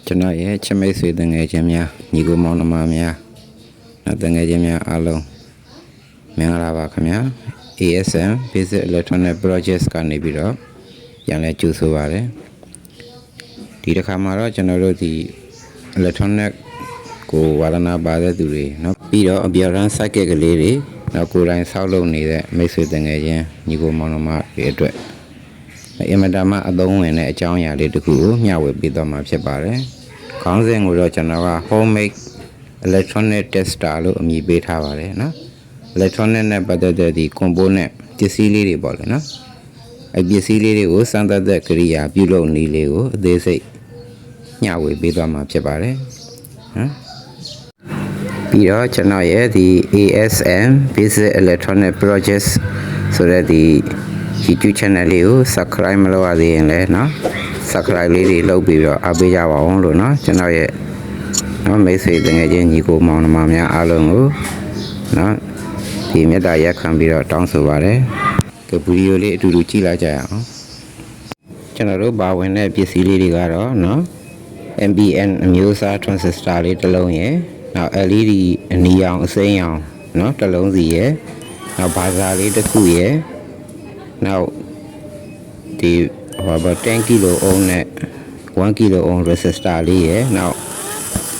ကျွန်တော်ရဲ့ချမိတ်ဆွေတငယ်ချင်းများညီကိုမောင်နှမများတငယ်ချင်းများအားလုံးမင်္ဂလာပါခင်ဗျာ ASM Basic Electronic Projects ကနေပြီးတော့ပြန်လဲကြိုဆိုပါရစေဒီတစ်ခါမှာတော့ကျွန်တော်တို့ဒီ electronic ကိုဝါဒနာပါတဲ့သူတွေเนาะပြီးတော့အပြောင်းရန် circuit ကလေးတွေနောက်ကိုယ်တိုင်ဆောက်လုပ်နေတဲ့မိတ်ဆွေတငယ်ချင်းညီကိုမောင်နှမတွေအတွက်အင်မတန်မှအသုံးဝင်တဲ့အကြောင်းအရာလေးတစ်ခုကိုမျှဝေပေးသွားမှာဖြစ်ပါတယ်။ခေါင်းစဉ်ကိုတော့ကျွန်တော်က homemade electronic tester လို့အမည်ပေးထားပါတယ်နော်။ electronic နဲ့ပတ်သက်တဲ့ဒီ component ပစ္စည်းလေးတွေပေါ့လေနော်။အဲပစ္စည်းလေးတွေကိုစမ်းသပ်တဲ့ကိရိယာပြုလုပ်နည်းလေးကိုအသေးစိတ်မျှဝေပေးသွားမှာဖြစ်ပါတယ်။နော်။ပြီးတော့ကျွန်တော်ရဲ့ဒီ ASM Basic Electronic Projects ဆိုတဲ့ဒီYouTube channel လေးကို subscribe မလုပ်ရသေးရင်လည်းเนาะ subscribe လေးတွေလုပ်ပြီးတော့အားပေးကြပါအောင်လို့เนาะကျွန်တော်ရဲ့เนาะမိတ်ဆွေတကယ်ချင်းညီကိုမောင်နှမများအားလုံးကိုเนาะဒီမေတ္တာရက်ခံပြီးတော့တောင်းဆိုပါတယ်ဒီဗီဒီယိုလေးအတူတူကြည့်လိုက်ကြရအောင်ကျွန်တော်တို့ပါဝင်တဲ့ပစ္စည်းလေးတွေကတော့เนาะ MBN အမျိုးအစား transistor လေးတစ်လုံးရယ်နောက် LED အနီရောင်အစိမ်းရောင်เนาะတစ်လုံးစီရယ်နောက်ဘာသာလေးတစ်ခုရယ်နောက်ဒီ10 kilo ohm နဲ့1 kilo ohm resistor လေးရယ်နောက်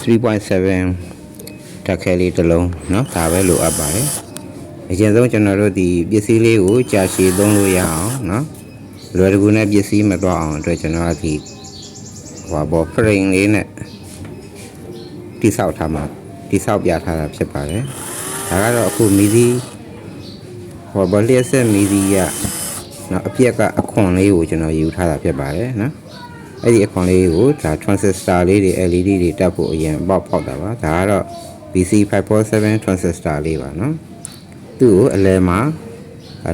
3.7 ဓာတ်ခဲလေးတစ်လုံးเนาะဒါပဲလိုအပ်ပါတယ်အရင်ဆုံးကျွန်တော်တို့ဒီပစ္စည်းလေးကိုကြာရှည်သုံးလို့ရအောင်เนาะလွယ်တကူနဲ့ပစ္စည်းမသွားအောင်အတွက်ကျွန်တော်ကဒီframe လေးနဲ့တိဆောက်ထားမှာတိဆောက်ပြထားတာဖြစ်ပါတယ်ဒါကတော့အခုမီဒီလျှက်ဆက်မီဒီကနော်အပြက်ကအခွန်လေးကိုကျွန်တော်ယူထားတာဖြစ်ပါတယ်နော်အဲ့ဒီအခွန်လေးကိုဒါ transistor လေးတွေ LED တွေတက်ဖို့အရင်ပေါက်တာပါဒါကတော့ BC547 transistor လေးပါနော်သူ့ကိုအလဲမှာ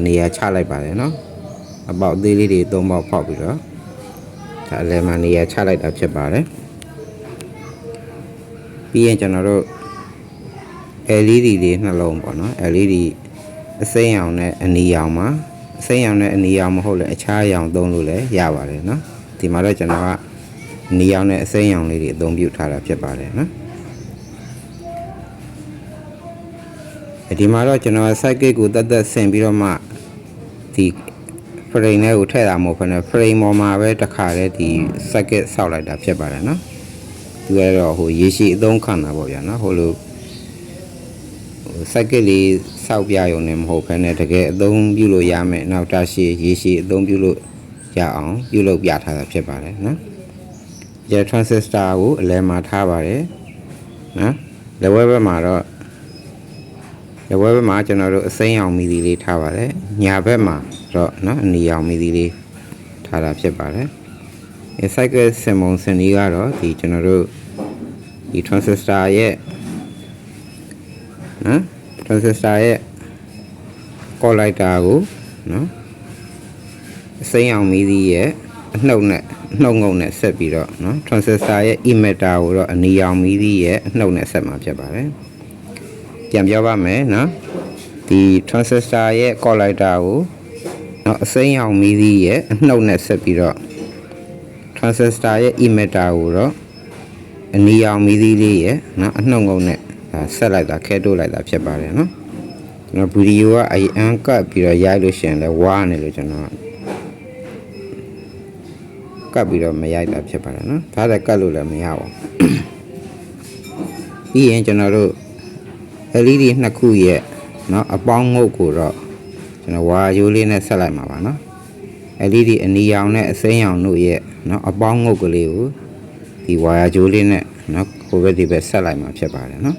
နေရာချလိုက်ပါတယ်နော်အပေါက်သေးလေးတွေ၃ပေါက်ဖောက်ပြီးတော့ဒါအလဲမှာနေရာချလိုက်တာဖြစ်ပါတယ်ပြီးရင်ကျွန်တော်တို့ LED တွေနှလုံးပေါ့နော် LED အစိမ်းရောင်နဲ့အနီရောင်မှာအစိမ်းရောင်နဲ့အနီရောင်မဟုတ်လဲအခြားရောင်သုံးလို့လည်းရပါတယ်နော်ဒီမှာတော့ကျွန်တော်ကအနီရောင်နဲ့အစိမ်းရောင်လေးတွေအသုံးပြုထားတာဖြစ်ပါတယ်နော်ဒီမှာတော့ကျွန်တော် circuit ကိုတက်ဆင်ပြီးတော့မှဒီ frame နဲ့ကိုထည့်တာမဟုတ်ဘဲနဲ့ frame ပေါ်မှာပဲတစ်ခါလဲဒီ circuit ဆောက်လိုက်တာဖြစ်ပါတယ်နော်သူကတော့ရေရှည်အသုံးခံတာပေါ့ဗျာနော်ဟိုလိုcircuit လေးဆောက်ပြရုံနဲ့မဟုတ်ဘဲနဲ့တကယ်အသုံးပြုလို့ရမယ်နောက်တာရှည်ရေရှည်အသုံးပြုလို့ရအောင်ပြုလုပ်ပြထားတာဖြစ်ပါတယ်နော်ဒီ transistor ကိုအလဲမှာထားပါတယ်နော်လက်ဝဲဘက်မှာတော့လက်ဝဲဘက်မှာကျွန်တော်တို့အစိမ်းရောင်မီဒီလေးထားပါတယ်ညာဘက်မှာတော့နော်အနီရောင်မီဒီလေးထားတာဖြစ်ပါတယ်ဒီ cycle စင်ပုံစင်လေးကတော့ဒီကျွန်တော်တို့ဒီ transistor ရဲ့နော် transistor ရဲ့ collector ကိုနော်အစိမ်းရောင်မီဒီရဲ့အနှုတ်ငုံနဲ့ဆက်ပြီးတော့နော် transistor ရဲ့ emitter ကိုတော့အနီရောင်မီဒီရဲ့အနှုတ်နဲ့ဆက်မှာဖြစ်ပါတယ်ပြန်ပြောပါမယ်နော်ဒီ transistor ရဲ့ collector ကိုနော်အစိမ်းရောင်မီဒီရဲ့အနှုတ်နဲ့ဆက်ပြီးတော့ transistor ရဲ့ emitter ကိုတော့အနီရောင်မီဒီလေးရဲ့နော်အနှုတ်ငုံနဲ့ဆက်လိုက်တာခဲတိုးလိုက်တာဖြစ်ပါတယ်နော်ကျွန်တော်ဗီဒီယိုကအအန်ကပ်ပြီးတော့ရိုက်လို့ရှိရင်လည်းဝါနေလို့ကျွန်တော်ကပ်ပြီးတော့မရိုက်တာဖြစ်ပါတယ်နော်ဒါလည်းကပ်လို့လည်းမရပါဘူးပြီးရင်ကျွန်တော်တို့ LED နှစ်ခုရဲ့နော်အပေါင်းငုတ်ကိုတော့ကျွန်တော်ဝါရိုးလေးနဲ့ဆက်လိုက်မှာပါနော် LED အနီရောင်နဲ့အစိမ်းရောင်တို့ရဲ့နော်အပေါင်းငုတ်ကလေးကိုဒီဝါရိုးလေးနဲ့နော်ဟိုဘက်ဒီဘက်ဆက်လိုက်မှာဖြစ်ပါတယ်နော်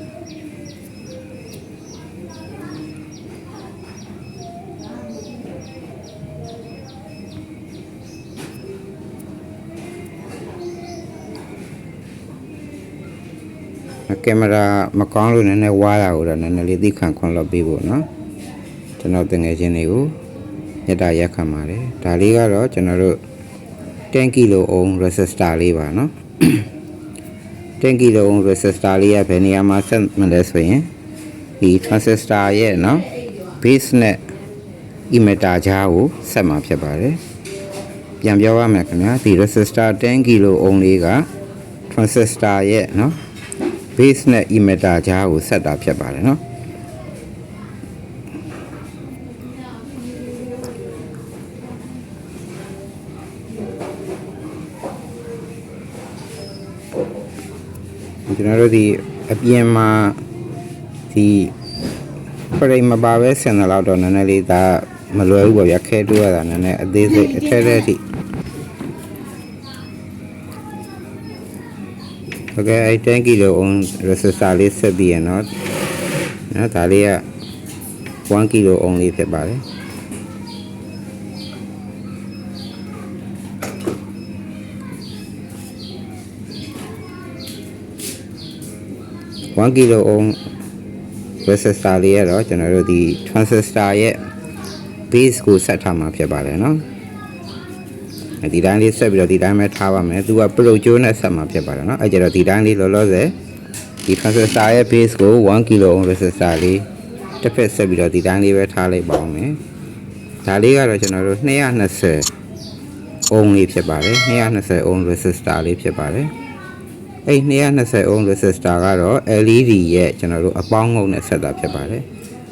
ကင်မရာမကောင်းလို့နည်းနည်းဝါးတာကိုတော့နည်းနည်းလေးသိခံခွင့်လုပ်ပေးဖို့เนาะကျွန်တော်တငယ်ချင်းတွေကိုမြတ်တာရက်ခံပါတယ်ဒါလေးကတော့ကျွန်တော်တို့10 kilo ohm resistor လေးပါเนาะ10 kilo ohm resistor လေးကဘယ်နေရာမှာဆက်မလဲဆိုရင်ဒီ transistor ရဲ့เนาะ base နဲ့ emitter ကြားကိုဆက်မှာဖြစ်ပါတယ်ပြန်ပြောရမယ်ခင်ဗျာဒီ resistor 10 kilo ohm လေးက transistor ရဲ့နော် base နဲ့ emitter ကြားကိုဆက်တာဖြစ်ပါတယ်နော်ကျွန်တော်တို့ဒီအပြင်မှာဒီဖရိတ်မပါပဲဆင်တယ်တော့နည်းနည်းလေးဒါမလွယ်ဘူးပေါ့ဗျာခဲတိုးရတာနည်းနည်းအသေးစိတ်အထက်ထက်ထိโอเคไอ้10 kilo ohm resistor လေးဆက်ပြီးရနော်ဒါလေးက1 kilo ohm လေးဖြစ်ပါတယ်1 kilo ohm resistor လေးရတော့ကျွန်တော်တို့ဒီ transistor ရဲ့ base ကိုဆက်ထားမှာဖြစ်ပါတယ်နော်ဒီတိုင်းလေးဆက်ပြီးတော့ဒီတိုင်းပဲထားပါမယ်သူကပရိုဂျိုးနဲ့ဆက်မှာဖြစ်ပါတယ်နော်အဲကြတော့ဒီတိုင်းလေးလောလောဆယ်ဒီ transistor ရဲ့ base ကို1 kilo ohm resistor လေးတစ်ဖက်ဆက်ပြီးတော့ဒီတိုင်းလေးပဲထားလိုက်ပါဦးမယ်ဒါလေးကတော့ကျွန်တော်တို့220 ohm လေးဖြစ်ပါတယ်220 ohm resistor လေးဖြစ်ပါတယ်အဲ့220 ohm resistor ကတော့ LED ရဲ့ကျွန်တော်တို့အပေါင်းငုတ်နဲ့ဆက်တာဖြစ်ပါတယ်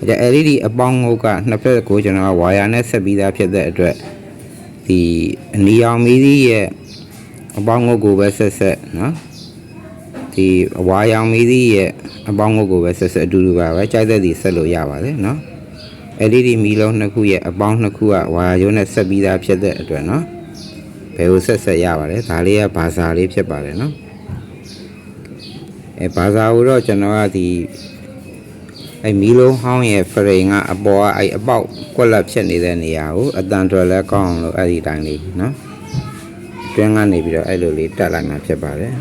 အဲကြ LED အပေါင်းငုတ်ကနှစ်ဖက်ကိုကျွန်တော်ကဝါယာနဲ့ဆက်ပြီးသားဖြစ်တဲ့အတွက်ဒီအနီရောင်မီးသီးရဲ့အပေါင်းငုတ်ကိုပဲဆက်ဆက်နော်ဒီအဝါရောင်မီးသီးရဲ့အပေါင်းငုတ်ကိုပဲဆက်ဆက်အတူတူပါပဲကြိုက်တဲ့ဒီဆက်လို့ရပါတယ်နော် LED မီးလုံးနှစ်ခုရဲ့အပေါင်းနှစ်ခုကဝါယာရိုးနဲ့ဆက်ပြီးသားဖြစ်တဲ့အတွက်နော်ဘယ်လိုဆက်ရပါတယ်ဒါလေးကဘာသာလေးဖြစ်ပါတယ်နော်ဘာသာကိုတော့ကျွန်တော်ကဒီမီးလုံးဟောင်းရဲ့ဖရိန်ကအပေါ်ကအပေါက်ကွက်လက်ဖြစ်နေတဲ့နေရာကိုအတန်ထွက်လဲကောင်းအောင်လို့အဲ့ဒီတိုင်းလေးနော်တွင်းကနေပြီးတော့အဲ့လိုလေးတက်လိုက်မှာဖြစ်ပါတယ်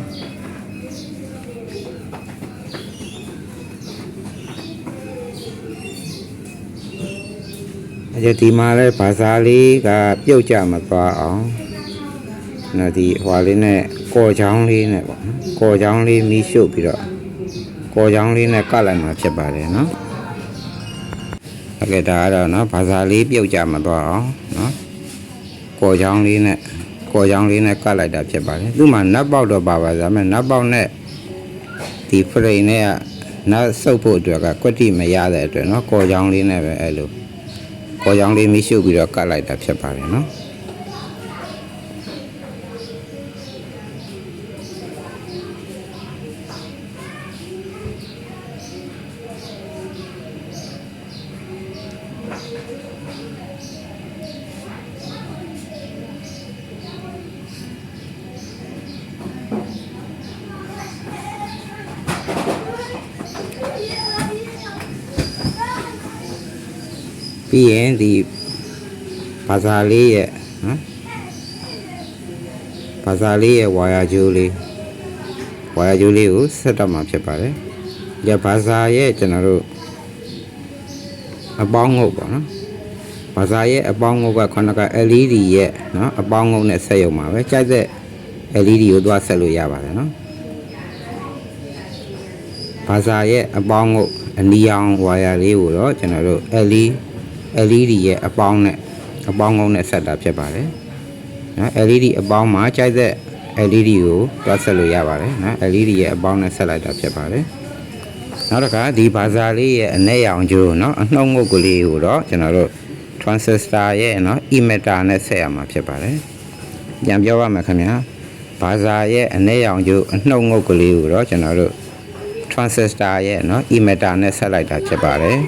ဒီမှာလဲဘာသာလေးကပြုတ်ကြမသွားအောင်နော်ဒီဟွာလေးနဲ့ကော်ချောင်းလေးနဲ့ပေါ့နော်ကော်ချောင်းလေးမီးရှို့ပြီးတော့ကော်ချောင်းလေးနဲ့ကတ်လိုက်မှာဖြစ်ပါတယ်နော်ဟုတ်ကဲ့ဒါကတော့နော်ဘာသာလေးပြုတ်ကြမသွားအောင်နော်ကော်ချောင်းလေးနဲ့ကတ်လိုက်တာဖြစ်ပါတယ်သူ့မှာနတ်ပေါက်တော့ပါပါဒါပေမဲ့နတ်ပေါက်နဲ့ဒီဖရိန်နဲ့ကနတ်ဆုပ်ဖို့အတွက်ကကွက်တိမရတဲ့အတွက်နော်ကော်ချောင်းလေးနဲ့ပဲအဲ့လိုကော်ချောင်းလေးမီးရှို့ပြီးတော့ကတ်လိုက်တာဖြစ်ပါတယ်နော်ပြီးရင်ဒီဘာသာလေးရဲ့နော်ဘာသာလေးရဲ့ဝါယာကြိုးလေးကိုဆက်တော့မှာဖြစ်ပါတယ်ဒီဘာသာရဲ့ကျွန်တော်တို့အပေါင်းငုတ်ပေါ့နော်ဘာသာရဲ့အပေါင်းငုတ်ကခဏက LED ရဲ့နော်အပေါင်းငုတ်နဲ့ဆက်ရုံပါပဲကြိုက်တဲ့ LED ကိုသွားဆက်လို့ရပါတယ်နော်ဘာသာရဲ့အပေါင်းငုတ်အနီရောင်ဝါယာလေးကိုတော့ကျွန်တော်တို့ LED ရဲ့အပေါင်းငုတ်နဲ့ဆက်တာဖြစ်ပါတယ်နော် LED အပေါင်းမှာကြိုက်တဲ့ LED ကိုတွားဆက်လို့ရပါတယ်နော် LED ရဲ့အပေါင်းနဲ့ဆက်လိုက်တာဖြစ်ပါတယ်နောက်တစ်ခါဒီဘာသာလေးရဲ့အနက်ရောင်ကျိုးနော်အနှုတ်ငုတ်ကလေးကိုတော့ကျွန်တော်တို့ transistor ရဲ့နော် emitter နဲ့ဆက်ရမှာဖြစ်ပါတယ်ပြန်ပြောပါမယ်ခင်ဗျာဘာသာရဲ့အနက်ရောင်ကျိုးအနှုတ်ငုတ်ကလေးကိုတော့ကျွန်တော်တို့ transistor ရဲ့နော် emitter နဲ့ဆက်လိုက်တာဖြစ်ပါတယ်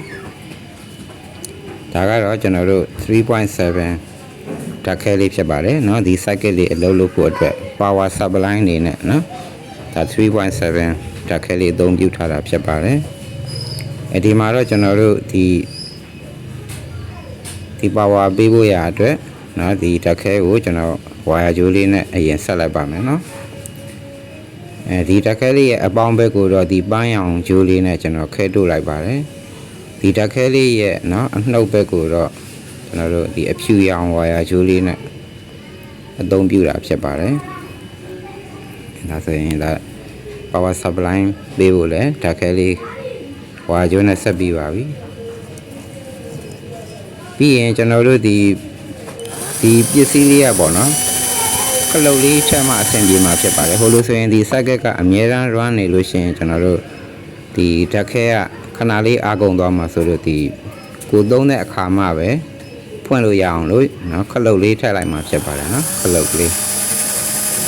ဒါကတော့ကျွန်တော်တို့ 3.7 ဓာတ်ခဲလေးဖြစ်ပါတယ်เนาะဒီ circuit လေးအလုပ်လုပ်ဖို့အတွက် power supply အနေနဲ့เนาะဒါ 3.7 ဓာတ်ခဲလေးအသုံးပြုထားတာဖြစ်ပါတယ်ဒီမှာတော့ကျွန်တော်တို့ဒီ power ပေးဖို့ရအတွက်เนาะဒီဓာတ်ခဲကိုကျွန်တော်ဝါယာကြိုးလေးနဲ့အရင်ဆက်လိုက်ပါမယ်เนาะဒီဓာတ်ခဲလေးရဲ့အပေါင်းဘက်ကိုတော့ဒီပန်းရောင်ကြိုးလေးနဲ့ကျွန်တော်ခဲထုတ်လိုက်ပါတယ်ဒီဓာတ်ခဲလေးရဲ့เนาะအနှုတ်ဘက်ကိုတော့ကျွန်တော်တို့ဒီအဖြူရောင်ဝါယာကြိုးလေးနဲ့အသုံးပြုတာဖြစ်ပါတယ်ဒါဆိုရင်ဒါ power supply ပေးဖို့လဲဓာတ်ခဲလေးဝါယာကြိုးနဲ့ဆက်ပြီးပါပြီပြီးရင်ကျွန်တော်တို့ဒီပစ္စည်းလေးရပေါ့နော် လုတ်လေးထက်မှအဆင်ပြေမှာဖြစ်ပါတယ်ဟိုလိုဆိုရင်ဒီ circuit ကအမြဲတမ်း run နေလို့ရှိရင်ကျွန်တော်တို့ဒီဓာတ်ခဲကခဏလေးအားကုန်သွားမှာဆိုလို့ဒီကိုသုံးတဲ့အခါမှပဲဖွင့်လို့ရအောင်လို့နော်ခလုတ်လေးထည့်လိုက်မှာဖြစ်ပါတယ်နော်ခလုတ်ကလေး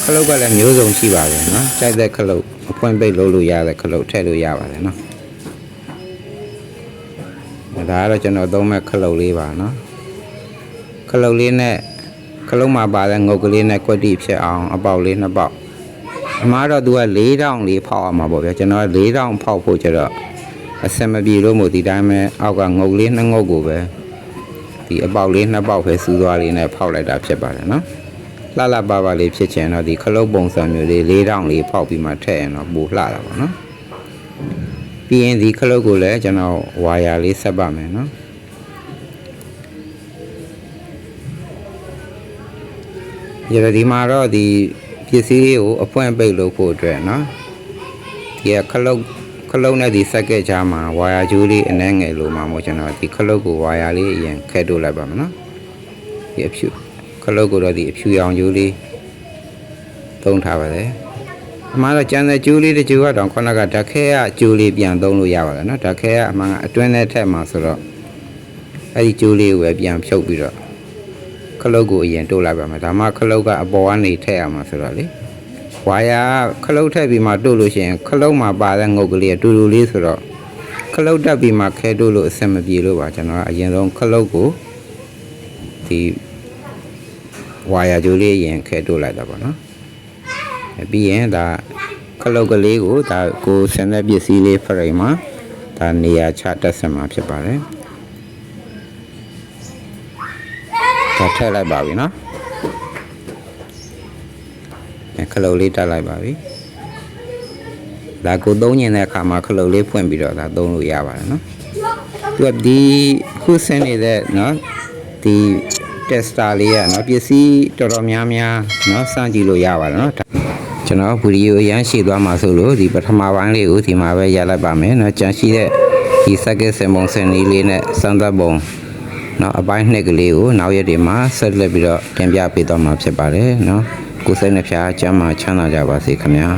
ခလုတ်ကလည်းမျိုးစုံရှိပါတယ်နော်ကြိုက်တဲ့ခလုတ်အဖွင့်ပိတ်လုပ်လို့ရတဲ့ခလုတ်ထည့်လို့ရပါတယ်နော်ဒါကတော့ကျွန်တော်သုံးမဲ့ခလုတ်လေးပါနော်ခလုတ်လေးနဲ့ခလုတ်မှာပါတဲ့ငုတ်ကလေးနဲ့ကွက်တိဖြစ်အောင်အပေါက်လေးနှစ်ပေါက်အမှားတော့သူက4000လေးဖောက်အောင်မှာပေါ့ဗျာကျွန်တော်4000ဖောက်ဖို့ကျတော့အစမပြေလို့မို့ဒီတိုင်းပဲအောက်ကငုတ်လေးနှစ်ငုတ်ကိုပဲဒီအပေါက်လေးနှစ်ပေါက်ပဲစူးသွားလေးနဲ့ဖောက်လိုက်တာဖြစ်ပါတယ်နော်လှလှပပလေးဖြစ်ချင်တော့ဒီခလုတ်ပုံစံမျိုးလေး4000လေးဖောက်ပြီးမှထည့်ရင်တော့ပိုလှတာပေါ့နော်ပြီးရင်ဒီခလုတ်ကိုလည်းကျွန်တော်ဝါယာလေးဆက်ပါမယ်နော်ဒီမှာတော့ဒီပစ္စည်းလေးကိုအဖွင့်ပိတ်လုပ်ဖို့အတွက်နော်ဒီခလုတ်နဲ့ဒီ circuit ကြားမှာဝါယာကြိုးလေးအနှဲငယ်လိုမှာမို့ကျွန်တော်ဒီခလုတ်ကိုဝါယာလေးအရင်ခဲတိုးလိုက်ပါမယ်နော်ဒီအဖြူခလုတ်ကိုတော့ဒီအဖြူရောင်ကြိုးလေးသုံးထားပါတယ်အမှန်တော့ကျန်တဲ့ကြိုးလေးတစ်ကြိုးကတော့ခုနကဓာတ်ခဲကကြိုးလေးပြန်သုံးလို့ရပါတယ်နော်ဓာတ်ခဲကအမှန်ကအတွင်းနဲ့ထက်မှာဆိုတော့အဲ့ဒီကြိုးလေးကိုပဲပြန်ဖြုတ်ပြီးတော့ခလုတ်ကိုအရင်တိုးလိုက်ပါမယ်ဒါမှခလုတ်ကအပေါ်ကနေထည့်ရမှာဆိုတော့လေဝါယာခလုတ်ထည့်ပြီးမှတိုးလို့ရှိရင်ခလုတ်မှာပါတဲ့ငုတ်ကလေးအတူတူလေးဆိုတော့ခလုတ်တက်ပြီးမှခဲတိုးလို့အဆင်မပြေလို့ပါကျွန်တော်ကအရင်ဆုံးခလုတ်ကိုဒီဝါယာကြိုးလေးအရင်ခဲတိုးလိုက်တာပေါ့နော်ပြီးရင်ဒါခလုတ်ကလေးကိုဒါကိုဆင်တဲ့ပစ္စည်းလေးဖရိတ်မှာဒါနေရာချတက်ဆက်မှာဖြစ်ပါတယ်ဒါထည့်လိုက်ပါပြီနော်ခလုတ်လေးတက်လိုက်ပါပြီဒါကိုသုံးညင်တဲ့အခါမှာခလုတ်လေးဖွင့်ပြီးတော့ဒါသုံးလို့ရပါတယ်နော်သူကဒီခုဆင်းနေတဲ့နော်ဒီ tester လေးကနော်ပစ္စည်းတော်တော်များများနော်စမ်းကြည့်လို့ရပါတယ်နော်ကျွန်တော်ဗီဒီယိုအရန်ရှည်သွားမှာဆိုလို့ဒီပထမပိုင်းလေးကိုဒီမှာပဲရလိုက်ပါမယ်နော်ကြံရှိတဲ့ဒီ circuit စင်ပုံစံလေးနဲ့စမ်းသပ်ပုံနော်အပိုင်းနှစ်ကလေးကိုနောက်ရက်တွေမှာဆက်လက်ပြီးတော့တင်ပြပေးသွားမှာဖြစ်ပါတယ်နော်ကိုယ်စိတ်နှဖျားကျမ်းမာချမ်းသာကြပါစေခင်ဗျာ